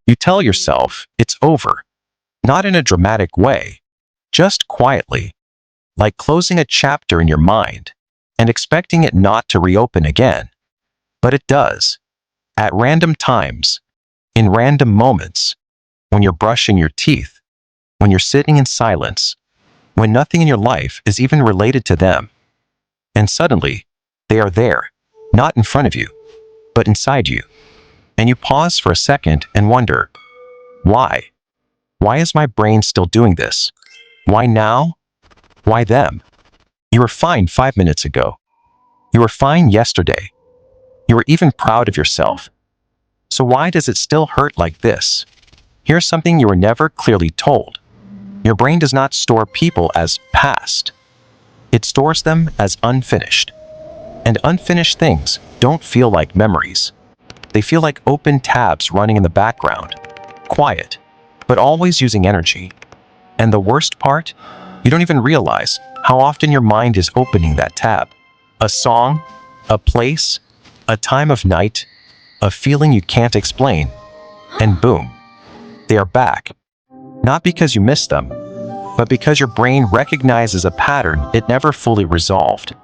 You tell yourself it's over, not in a dramatic way, just quietly, like closing a chapter in your mind and expecting it not to reopen again. But it does, at random times, in random moments, when you're brushing your teeth, when you're sitting in silence, when nothing in your life is even related to them. And suddenly, they are there, not in front of you, but inside you. And you pause for a second and wonder, why? Why is my brain still doing this? Why now? Why them? You were fine 5 minutes ago. You were fine yesterday. You were even proud of yourself. So why does it still hurt like this? Here's something you were never clearly told. Your brain does not store people as past. It stores them as unfinished. And unfinished things don't feel like memories. They feel like open tabs running in the background, quiet, but always using energy. And the worst part, you don't even realize how often your mind is opening that tab. A song, a place, a time of night, a feeling you can't explain, and boom, they are back. Not because you missed them, but because your brain recognizes a pattern it never fully resolved.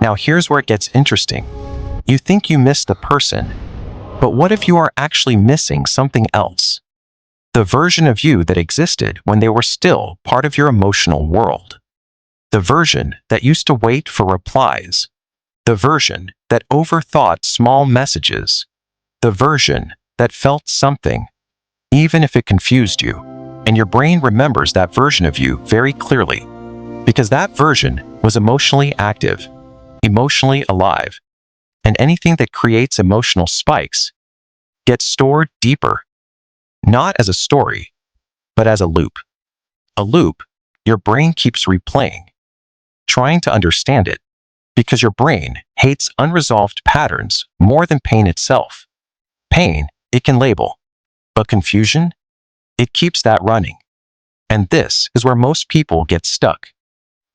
Now here's where it gets interesting. You think you missed the person, but what if you are actually missing something else? The version of you that existed when they were still part of your emotional world. The version that used to wait for replies. The version that overthought small messages. The version that felt something, even if it confused you. And your brain remembers that version of you very clearly, because that version was emotionally active, emotionally alive, and anything that creates emotional spikes gets stored deeper, not as a story, but as a loop. A loop your brain keeps replaying, trying to understand it, because your brain hates unresolved patterns more than pain itself. Pain, it can label, but confusion, it keeps that running. And this is where most people get stuck.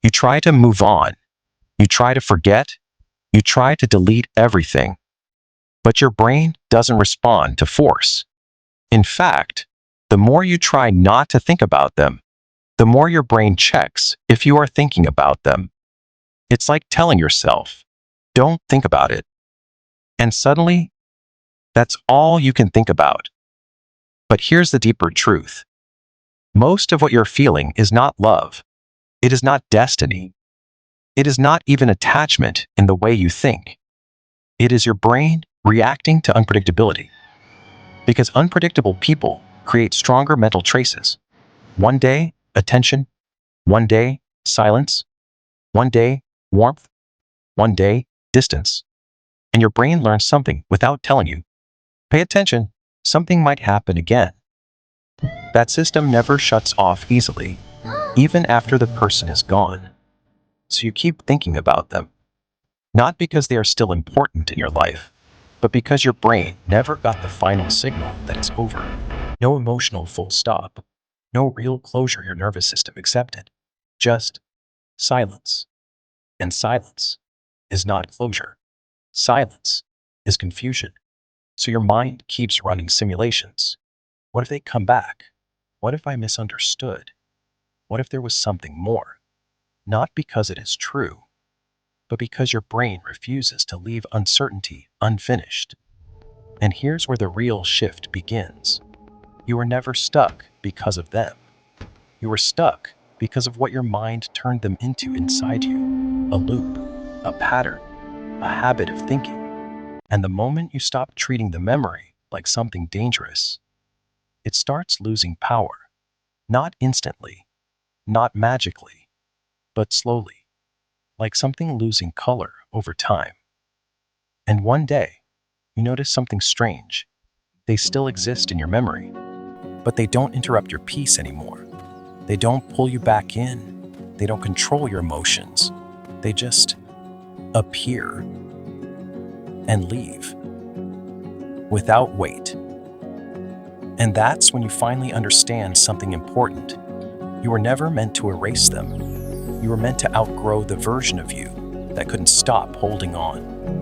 You try to move on, you try to forget, you try to delete everything, but your brain doesn't respond to force. In fact, the more you try not to think about them, the more your brain checks if you are thinking about them. It's like telling yourself, don't think about it. And suddenly, that's all you can think about. But here's the deeper truth. Most of what you're feeling is not love. It is not destiny. It is not even attachment in the way you think. It is your brain reacting to unpredictability. Because unpredictable people create stronger mental traces. One day, attention. One day, silence. One day, warmth. One day, distance. And your brain learns something without telling you. Pay attention, something might happen again. That system never shuts off easily, even after the person is gone. So you keep thinking about them. Not because they are still important in your life, but because your brain never got the final signal that it's over. No emotional full stop. No real closure your nervous system accepted. Just silence. And silence is not closure. Silence is confusion. So your mind keeps running simulations. What if they come back? What if I misunderstood? What if there was something more? Not because it is true, but because your brain refuses to leave uncertainty unfinished. And here's where the real shift begins. You were never stuck because of them. You were stuck because of what your mind turned them into inside you. A loop, a pattern, a habit of thinking. And the moment you stop treating the memory like something dangerous, it starts losing power. Not instantly, not magically, but slowly, like something losing color over time. And one day, you notice something strange. They still exist in your memory, but they don't interrupt your peace anymore. They don't pull you back in. They don't control your emotions. They just appear and leave without weight. And that's when you finally understand something important. You were never meant to erase them. You were meant to outgrow the version of you that couldn't stop holding on.